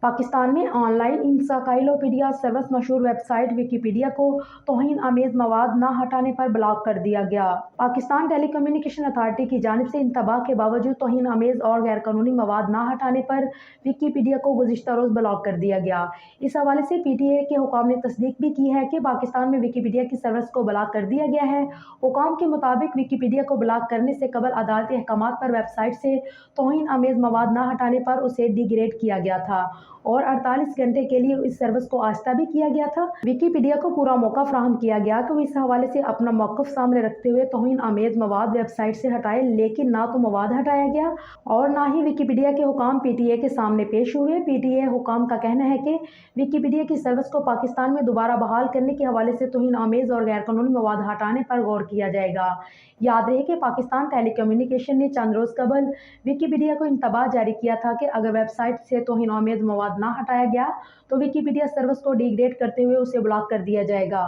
پاکستان میں on line encyclopedia service مشہور web site Wikipedia کو توہین آمیز مواد نہ ہٹانے پر بلاک کر دیا گیا۔ پاکستان ٹیلی کمیونیکیشن اتھارٹی کی جانب سے انتباہ کے باوجود توہین آمیز اور غیر قانونی مواد نہ ہٹانے پر ویکیپیڈیا کو گزشتہ روز بلاک کر دیا گیا۔ اس حوالے سے پی ٹی اے کے حکام نے تصدیق بھی کی ہے کہ پاکستان میں ویکیپیڈیا کی سروس کو بلاک کر دیا گیا ہے۔ حکام کے مطابق ویکیپیڈیا کو بلاک کرنے سے قبل عدالتی احکامات پر ویب سائٹ سے توہین آمیز مواد نہ ہٹانے پر اسے ڈی گریڈ کیا گیا تھا اور 48 گھنٹے کے لیے اس سروس کو آہستہ بھی کیا گیا تھا۔ ویکیپیڈیا کو پورا موقع فراہم کیا گیا کہ وہ اس حوالے سے اپنا موقف سامنے رکھتے ہوئے توہین آمیز مواد ویب سائٹ سے ہٹائے، لیکن نہ تو مواد ہٹایا گیا اور نہ ہی ویکیپیڈیا کے حکام پی ٹی اے کے سامنے پیش ہوئے۔ پی ٹی اے حکام کا کہنا ہے کہ ویکیپیڈیا کی سروس کو پاکستان میں دوبارہ بحال کرنے کے حوالے سے توہین آمیز اور غیر قانونی مواد ہٹانے پر غور کیا جائے گا۔ یاد رہے کہ پاکستان ٹیلی کمیونیکیشن نے چند روز قبل ویکیپیڈیا کو انتباہ جاری کیا تھا کہ اگر ویب سائٹ سے توہین آمیز مواد نہ ہٹایا گیا تو ویکیپیڈیا سروس کو ڈی گریڈ کرتے ہوئے اسے بلاک کر دیا جائے گا۔